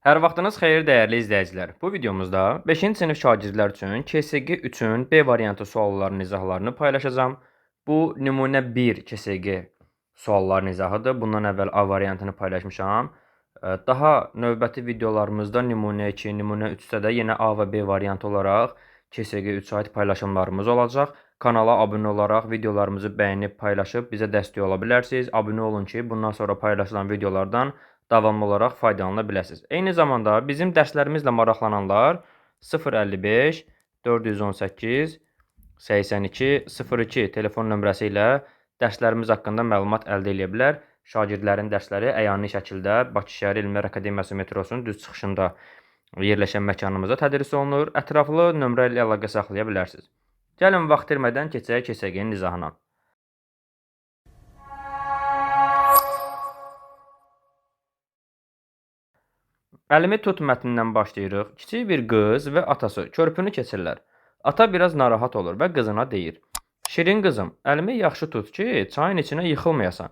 Hər vaxtınız xeyir dəyərli izləyicilər. Bu videomuzda 5-ci sinif şagirdlər üçün KSQ 3-ün B variantı suallarının izahlarını paylaşacağam. Bu nümunə 1 KSQ sualların izahıdır. Bundan əvvəl A variantını paylaşmışam. Daha növbəti videolarımızda nümunə 2, nümunə 3-də də yenə A və B variantı olaraq KSQ 3-ə aid paylaşımlarımız olacaq. Kanala abunə olaraq videolarımızı bəyənib paylaşıb bizə dəstək ola bilərsiniz. Abunə olun ki, bundan sonra paylaşılan videolardan davamlı olaraq faydalana biləsiniz. Eyni zamanda bizim dərslərimizlə maraqlananlar 055 418 82 02 telefon nömrəsi ilə dərslərimiz haqqında məlumat əldə edə bilər. Şagirdlərin dərsləri əyani şəkildə Bakı Şəhər Elmlər Akademiyası metrosunun düz çıxışında yerləşən məkanımıza tədris olunur. Ətraflı nömrə ilə əlaqə saxlaya bilərsiniz. Gəlin vaxt itirmədən keçək KSQ-nin izahına. Əlimi tut mətnindən başlayırıq. Kiçik bir qız və atası körpünü keçirlər. Ata biraz narahat olur və qızına deyir: "Şirin qızım, əlimi yaxşı tut ki, çayın içinə yıxılmayasan."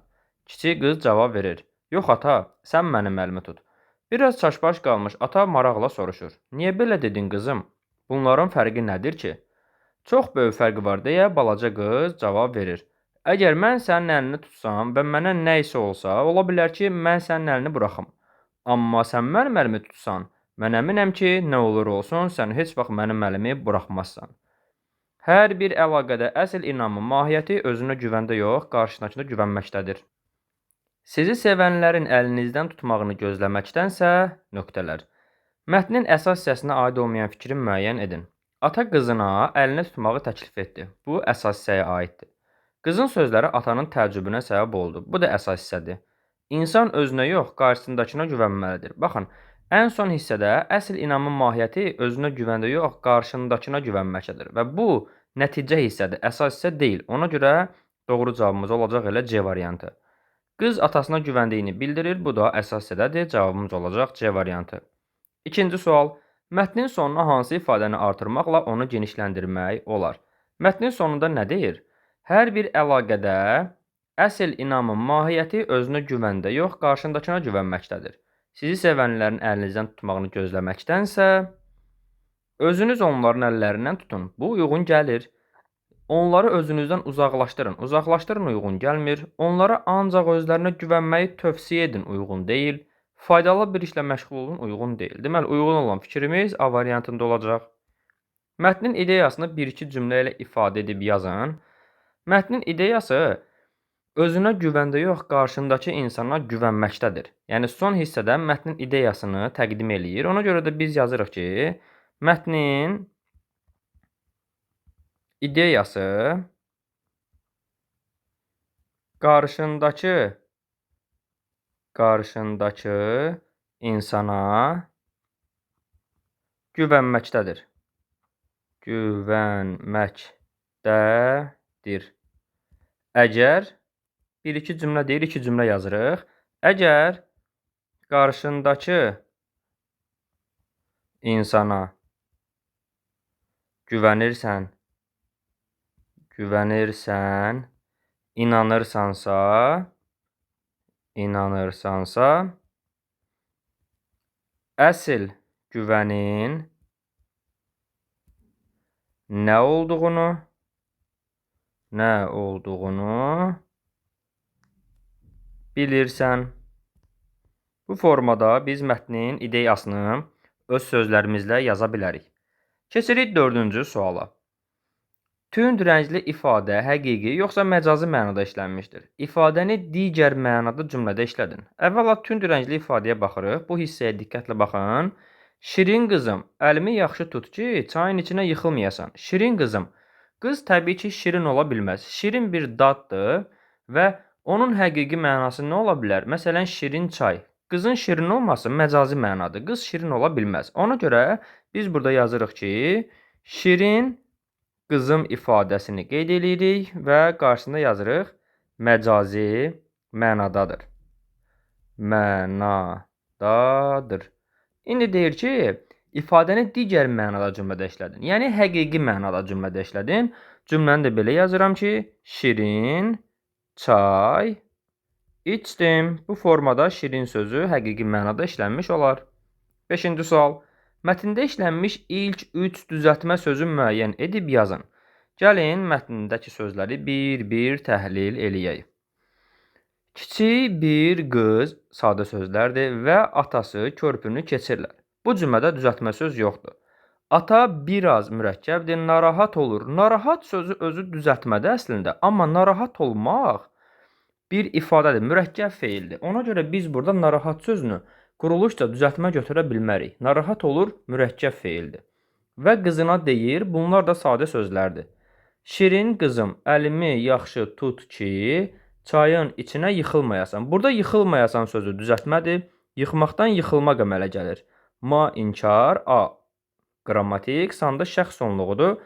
Kiçik qız cavab verir: "Yox ata, sən mənim əlimi tut." Biraz çaşbaş qalmış ata maraqla soruşur: "Niyə belə dedin qızım? Bunların fərqi nədir ki?" "Çox böyük fərqi var" deyə balaca qız cavab verir. "Əgər mən sənin əlini tutsam və mənə nə isə olsa, ola bilər ki, mən sənin əlini buraxım. Amma sən mənim əlimi tutsan, mən əminəm ki, nə olur olsun, sən heç vaxt mənim əlimi buraxmazsan." Hər bir əlaqədə əsl inamın mahiyyəti özünə güvəndə yox, qarşısındakına güvənməkdədir. Sizi sevənlərin əlinizdən tutmağını gözləməkdənsə, nöqtələr. Mətnin əsas hissəsinə aid olmayan fikri müəyyən edin. Ata qızına əlini tutmağı təklif etdi. Bu əsas hissəyə aiddir. Qızın sözləri atanın təəccübünə səbəb oldu. Bu da əsas hissədir. İnsan özünə yox, qarşısındakına güvənməlidir. Baxın, ən son hissədə əsl inamın mahiyyəti özünə güvəndə yox, qarşındakına güvənməkdədir. Və bu nəticə hissədir, əsas hissə deyil. Ona görə doğru cavabımız olacaq elə C variantı. Qız atasına güvəndiyini bildirir. Bu da əsas hissədədir. Cavabımız olacaq C variantı. İkinci sual. Mətnin sonuna hansı ifadəni artırmaqla onu genişləndirmək olar? Mətnin sonunda nə deyir? Hər bir əlaqədə əsl inamın mahiyyəti özünə güvəndə yox, qarşındakına güvənməkdədir. Sizi sevənlərin əlinizdən tutmağını gözləməkdənsə, özünüz onların əllərindən tutun. Bu uyğun gəlir. Onları özünüzdən uzaqlaşdırın. Uzaqlaşdırın uyğun gəlmir. Onlara ancaq özlərinə güvənməyi tövsiyə edin uyğun deyil. Faydalı bir işlə məşğul olun uyğun deyil. Deməli, uyğun olan fikrimiz A variantında olacaq. Mətnin ideyasını 1-2 cümlə ilə ifadə edib yazın. Mətnin ideyası özünə güvəndə yox, qarşındakı insana güvənməkdədir. Yəni, son hissədə mətnin ideyasını təqdim eləyir. Ona görə də biz yazırıq ki, mətnin ideyası qarşındakı insana güvənməkdədir. Güvənməkdədir. Əgər 1-2 cümlə deyir, 2 cümlə yazırıq. Əgər qarşındakı insana güvənirsən, inanırsansa, əsl güvənin nə olduğunu bilirsən. Bu formada biz mətnin ideyasını öz sözlərimizlə yaza bilərik. Keçirik 4-cü suala. Tünd rəngli ifadə həqiqi yoxsa məcazi mənada işlənmişdir? İfadəni digər mənada cümlədə işlədin. Əvvəla tünd rəngli ifadəyə baxırıq. Bu hissəyə diqqətlə baxın. Şirin qızım, əlimi yaxşı tut ki, çayın içinə yıxılmayasan. Şirin qızım. Qız təbii ki, şirin ola bilməz. Şirin bir daddır və onun həqiqi mənası nə ola bilər? Məsələn, şirin çay. Qızın şirin olması məcazi mənadır. Qız şirin ola bilməz. Ona görə biz burada yazırıq ki, şirin qızım ifadəsini qeyd edirik və qarşısında yazırıq məcazi mənadadır. İndi deyir ki, ifadəni digər mənada cümlədə işlədin. Yəni, həqiqi mənada cümlədə işlədin. Cümləni də belə yazıram ki, şirin çay içdim. Bu formada şirin sözü həqiqi mənada işlənmiş olar. 5-ci sual. Mətndə işlənmiş ilk 3 düzəltmə sözü müəyyən edib yazın. Gəlin mətndəki sözləri bir-bir təhlil eləyək. Kiçik bir qız sadə sözlərdir və atası körpünü keçirlər. Bu cümlədə düzəltmə söz yoxdur. Ata biraz mürəkkəbdir, narahat olur. Narahat sözü özü düzəltmədə əslində, amma narahat olmaq bir ifadədir, mürəkkəb feildir. Ona görə biz burada narahat sözünü quruluşca düzəltmə götürə bilmərik. Narahat olur, mürəkkəb feildir. Və qızına deyir, bunlar da sadə sözlərdir. Şirin qızım, əlimi yaxşı tut ki, çayın içinə yıxılmayasan. Burada yıxılmayasan sözü düzəltmədir. Yıxmaqdan yıxılmaq əmələ gəlir. Ma inkar, a qrammatik, sanda şəxs sonluğudur.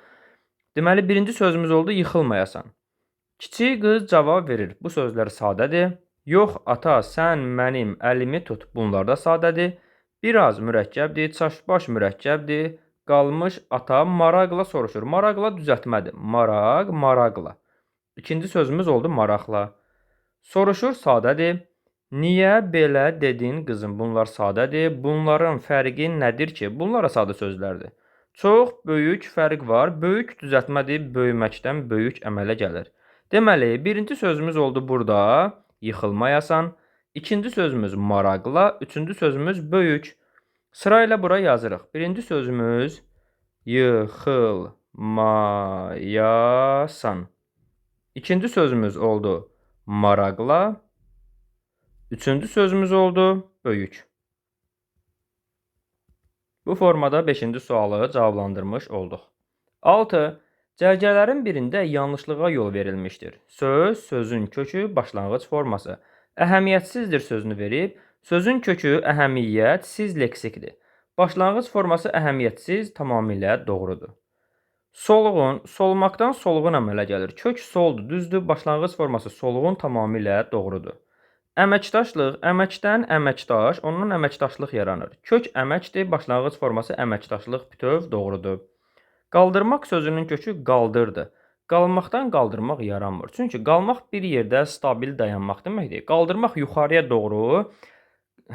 Deməli, birinci sözümüz oldu yıxılmayasan. Kiçik qız cavab verir. Bu sözlər sadədir. Yox, ata, sən mənim əlimi tut. Bunlar da sadədir. Biraz mürəkkəbdir, çaşbaş mürəkkəbdir. Qalmış ata maraqla soruşur. Maraqla düzəltmədir. Maraq, maraqla. İkinci sözümüz oldu maraqla. Soruşur sadədir. Niyə belə dedin qızım? Bunlar sadədir. Bunların fərqi nədir ki? Bunlar sadə sözlərdir. Çox böyük fərq var. Böyük düzəltmədir. Böyüməkdən böyük əmələ gəlir. Deməli, birinci sözümüz oldu burada. Yıxılmayasan. İkinci sözümüz maraqla. Üçüncü sözümüz böyük. Sırayla bura yazırıq. Birinci sözümüz yıxılmayasan. İkinci sözümüz oldu maraqla. Üçüncü sözümüz oldu böyük. Bu formada 5-ci sualı cavablandırmış olduq. 6. Cərgələrin birində yanlışlığa yol verilmişdir. Söz, sözün kökü, başlanğıc forması. Əhəmiyyətsizdir sözünü verib. Sözün kökü əhəmiyyətsiz leksikdir. Başlanğıc forması əhəmiyyətsiz, tamamilə doğrudur. Solğun, solmaqdan solğun əmələ gəlir. Kök soldur, düzdür. Başlanğıc forması solğun, tamamilə doğrudur. Əməkdaşlıq, əməkdən əməkdaş, ondan əməkdaşlıq yaranır. Kök əməkdir, başlanğıc forması əməkdaşlıq, bütöv doğrudur. Qaldırmaq sözünün kökü qaldırdı. Qalmaqdan qaldırmaq yaranmır. Çünki qalmaq bir yerdə stabil dayanmaq deməkdir. Qaldırmaq yuxarıya doğru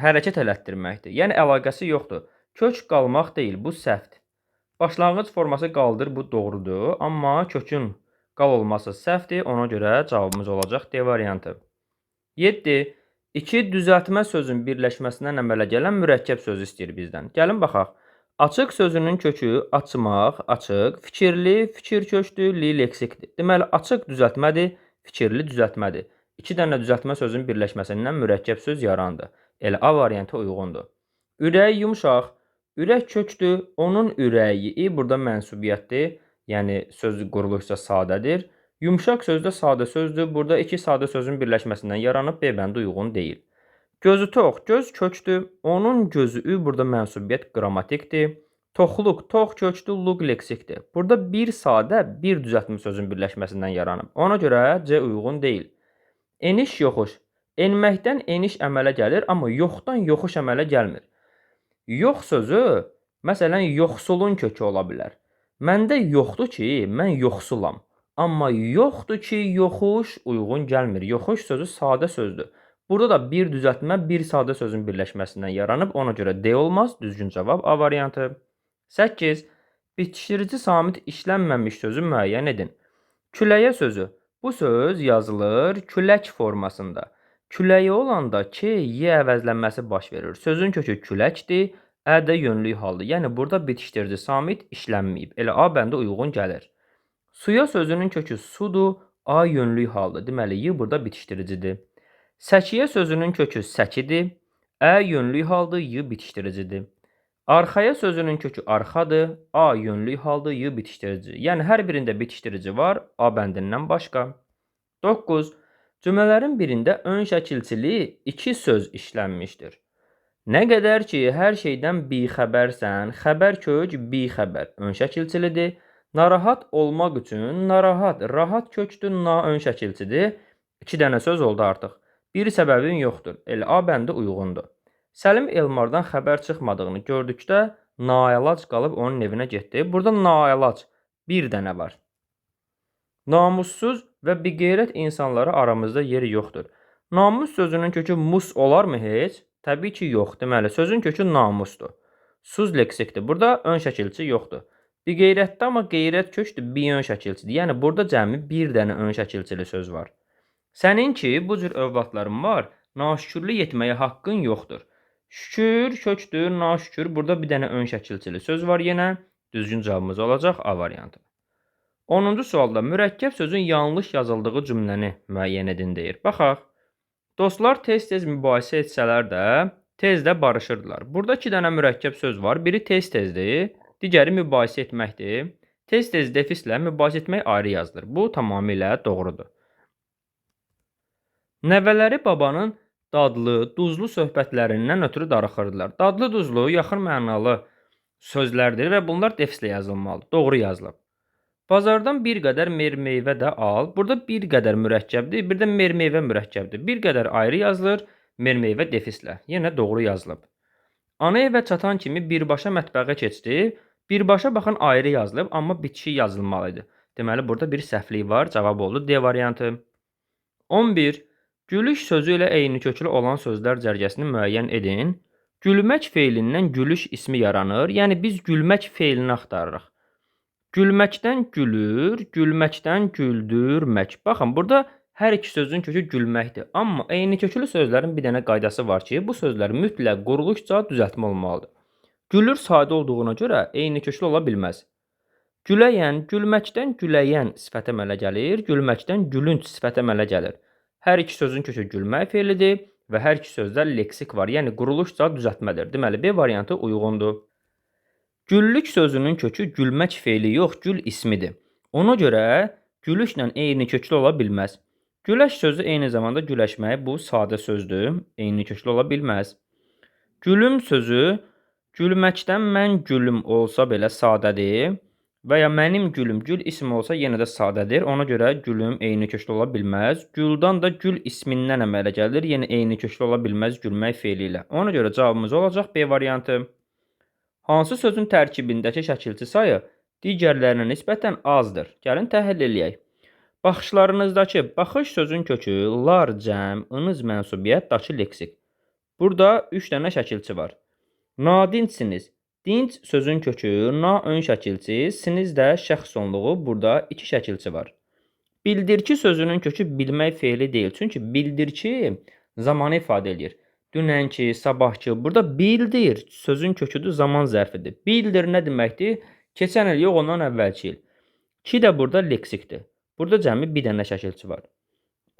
hərəkət elətdirməkdir. Yəni əlaqəsi yoxdur. Kök qalmaq deyil, bu səhvdir. Başlanğıc forması qaldır, bu doğrudur. Amma kökün qal olması səhvdir. Ona görə cavabımız olacaq D variantı. 7. İki düzəltmə sözün birləşməsindən əmələ gələn mürəkkəb söz istəyir bizdən. Gəlin baxaq. Açıq sözünün kökü açmaq, açıq, fikirli, fikir kökdür, li leksikdir. Deməli, açıq düzəltmədir, fikirli düzəltmədir. İki dənə düzəltmə sözün birləşməsindən mürəkkəb söz yarandı. Elə A variantı uyğundur. Ürək yumşaq, ürək kökdür, onun ürəyi burada mənsubiyyətdir, yəni söz quruluşca sadədir. Yumşaq sözdə sadə sözdür. Burada iki sadə sözün birləşməsindən yaranıb B bəndi uyğun deyil. Gözü tox, göz kökdür. Onun gözü burada mənsubiyyət qrammatikdir. Toxluq, tox kökdür, luq leksikdir. Burada bir sadə, bir düzəltmə sözün birləşməsindən yaranıb. Ona görə C uyğun deyil. Eniş, yoxuş. Enməkdən eniş əmələ gəlir, amma yoxdan yoxuş əmələ gəlmir. Yox sözü, məsələn, yoxsulun kökü ola bilər. Məndə yoxdur ki, mən yoxsulam. Amma yoxdur ki, yoxuş uyğun gəlmir. Yoxuş sözü sadə sözdür. Burada da bir düzəltmə, bir sadə sözün birləşməsindən yaranıb. Ona görə D olmaz. Düzgün cavab A variantı. 8. Bitişdirici samit işlənməmiş sözü müəyyən edin. Küləyə sözü. Bu söz yazılır külək formasında. Küləyə olanda K, Y əvəzlənməsi baş verir. Sözün kökü küləkdir, Ə də yönlü haldır. Yəni burada bitişdirici samit işlənməyib. Elə A bəndə uyğun gəlir. Suya sözünün kökü sudur, A yönlü haldır. Deməli, Y burada bitişdiricidir. Səkiyə sözünün kökü səkidir, Ə yönlü haldır, Y bitişdiricidir. Arxaya sözünün kökü arxadır, A yönlü haldır, Y bitişdirici. Yəni, hər birində bitişdirici var, A bəndindən başqa. 9. Cümlələrin birində ön şəkilçili iki söz işlənmişdir. Nə qədər ki, hər şeydən bixəbərsən, xəbər kök bixəbər ön şəkilçilidir. Narahat olmaq üçün narahat, rahat kökdür, na ön şəkilçidir. 2 dənə söz oldu artıq. Bir səbəbin yoxdur. Elə A bəndi uyğundur. Səlim Elmardan xəbər çıxmadığını gördükdə naəlac qalıb onun evinə getdi. Burada naəlac bir dənə var. Namussuz və biqeyrət insanları aramızda yeri yoxdur. Namus sözünün kökü mus olarmı heç? Təbii ki, yox. Deməli, sözün kökü namusdur. Suz leksikdir. Burada ön şəkilçi yoxdur. Biqeyrətdə amma qeyrət köçdür, biön şəkilçidir. Yəni burada cəmi bir dənə ön şəkilçili söz var. Səninki bu cür övladların var, naşükürlük etməyə haqqın yoxdur. Şükür köçdür, naşükür. Burada bir dənə ön şəkilçili söz var yenə. Düzgün cavabımız olacaq A variantı. 10-cu sualda mürəkkəb sözün yanlış yazıldığı cümləni müəyyən edin deyir. Baxaq. Dostlar tez-tez mübahisə etsələr də tez də barışırdılar. Burada 2 dənə mürəkkəb söz var. Biri tez-tezdir, digəri mübahisə etməkdir. Tez-tez defislə mübahisə etmək ayrı yazılır. Bu tamamilə doğrudur. Nəvələri babanın dadlı, duzlu söhbətlərindən ötürü darıxırdılar. Dadlı, duzlu, yaxın mənalı sözlərdir və bunlar defislə yazılmalıdır. Doğru yazılıb. Bazardan bir qədər mermeyvə də al. Burada bir qədər mürəkkəbdir, bir də mermeyvə mürəkkəbdir. Bir qədər ayrı yazılır, mermeyvə defislə. Yenə doğru yazılıb. Ana evə çatan kimi birbaşa mətbəxə keçdi. Birbaşa baxın ayrı yazılıb, amma bitişik yazılmalıydı. Deməli, burada bir səhvlik var. Cavab oldu D variantı. 11. Gülüş sözü ilə eyni köklü olan sözlər cərgəsini müəyyən edin. Gülmək feilindən gülüş ismi yaranır. Yəni, biz gülmək feilini axtarırıq. Gülməkdən gülür, gülməkdən güldürmək. Baxın, burada hər iki sözün kökü gülməkdir. Amma eyni köklü sözlərin bir dənə qaydası var ki, bu sözlər mütləq quruluşca düzəltmə olmalıdır. Gülür sadə olduğuna görə eyni köklü ola bilməz. Güləyən, gülməkdən güləyən sifət əmələ gəlir, gülməkdən gülünc sifət əmələ gəlir. Hər iki sözün kökü gülmək feilidir və hər iki sözdə leksik var, yəni quruluşca düzəltmədir. Deməli, B variantı uyğundur. Güllük sözünün kökü gülmək feili yox, gül ismidir. Ona görə gülüşlə eyni köklü ola bilməz. Güləş sözü eyni zamanda güləşmək, bu sadə sözdür, eyni köklü ola bilməz. Gülüm sözü gülməkdən mən gülüm olsa belə sadədir və ya mənim gülüm gül ismi olsa yenə də sadədir. Ona görə gülüm eyni köklü ola bilməz. Güldan da gül ismindən əmələ gəlir, yenə eyni köklü ola bilməz gülmək feili ilə. Ona görə cavabımız olacaq B variantı. Hansı sözün tərkibindəki şəkilçi sayı digərlərinə nisbətən azdır? Gəlin təhlil eləyək. Baxışlarınızdakı baxış sözün kökü lar, cəm, ınız mənsubiyyət, dakı leksik. Burada 3 dənə şəkilçi var. Nadincsiniz. Dinc sözün kökü na ön şəkilçi, siniz də şəxs sonluğu. Burada 2 şəkilçi var. Bildirki sözünün kökü bilmək feili deyil. Çünki bildirki zamanı ifadə edir. Dünənki, sabahki, burada bildir sözün köküdür, zaman zərfidir. Bildir nə deməkdir? Keçən il, yox ondan əvvəlki il. Ki də burada leksikdir. Burada cəmi bir dənə şəkilçi var.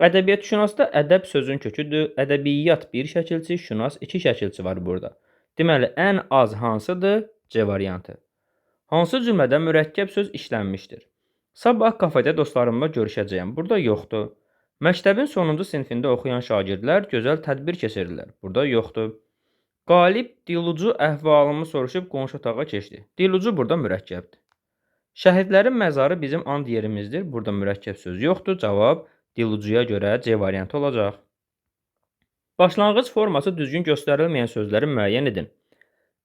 Ədəbiyyat şünasda ədəb sözün köküdür. Ədəbiyyat bir şəkilçi, şünas 2 şəkilçi var burada. Deməli, ən az hansıdır? C variantı. Hansı cümlədə mürəkkəb söz işlənmişdir? Sabah kafedə dostlarımla görüşəcəyəm. Burada yoxdur. Məktəbin sonuncu sinifində oxuyan şagirdlər gözəl tədbir keçirirlər. Burada yoxdur. Qalib dilucu əhvalımı soruşub qonşu otağa keçdi. Dilucu burada mürəkkəbdir. Şəhidlərin məzarı bizim and yerimizdir. Burada mürəkkəb söz yoxdur. Cavab dilucuya görə C variantı olacaq. Başlanğıc forması düzgün göstərilməyən sözləri müəyyən edin.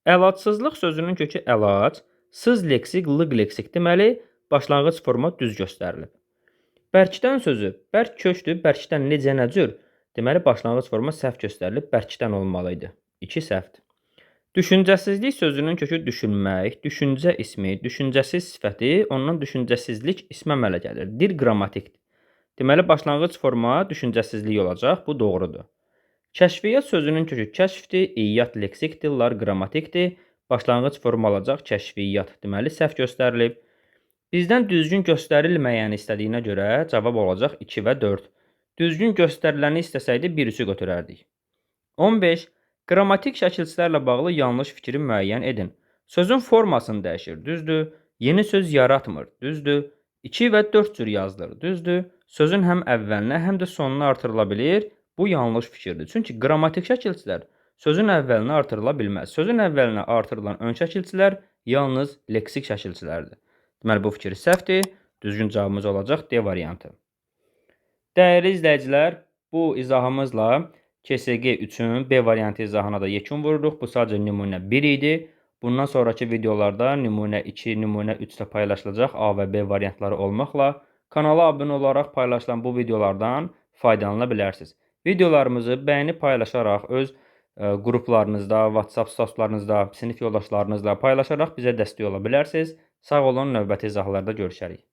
Əlacsızlıq sözünün kökü əlac, sız leksik, lıq leksik. Deməli, başlanğıc forma düz göstərilib. Bərkdən sözü, bərk kökdür, bərkdən necə nə cür? Deməli, başlanğıc forma səhv göstərilib, bərkdən olmalıydı. 2 səhvdir. Düşüncəsizlik sözünün kökü düşünmək, düşüncə ismi, düşüncəsiz sifəti, ondan düşüncəsizlik ismə əmələ gəlir. Dil qrammatikdir. Deməli, başlanğıc forma düşüncəsizlik olacaq, bu doğrudur. Kəşfiyyat sözünün kökü kəşfdir, iyyat leksikdir, lar qrammatikdir. Başlanğıc forma olacaq kəşfiyyat. Deməli, səhv göstərilib. Bizdən düzgün göstərilməyəni istədiyinə görə cavab olacaq 2 və 4. Düzgün göstəriləni istəsəydi 1-3-ü götürərdik. 15. Qrammatik şəkilçilərlə bağlı yanlış fikri müəyyən edin. Sözün formasını dəyişir, düzdür. Yeni söz yaratmır, düzdür. 2 və 4 cür yazılır, düzdür. Sözün həm əvvəlinə, həm də sonuna artırıla bilir. Bu yanlış fikirdir. Çünki qrammatik şəkilçilər sözün əvvəlinə artırıla bilməz. Sözün əvvəlinə artırılan ön şəkilçilər yalnız leksik şəkilçilərdir. Deməli, bu fikir səhvdir. Düzgün cavabımız olacaq D variantı. Dəyərli izləyicilər, bu izahımızla KSG üçün B variantı izahına da yekun vururuq. Bu sadəcə nümunə 1 idi. Bundan sonraki videolarda nümunə 2, nümunə 3 də paylaşılacaq A və B variantları olmaqla. Kanala abunə olaraq paylaşılan bu videolardan faydalana bilərsiniz. Videolarımızı bəyənib paylaşaraq öz qruplarınızda, WhatsApp statuslarınızda, sinif yoldaşlarınızla paylaşaraq bizə dəstək ola bilərsiniz. Sağ olun, növbəti izahlarda görüşərik.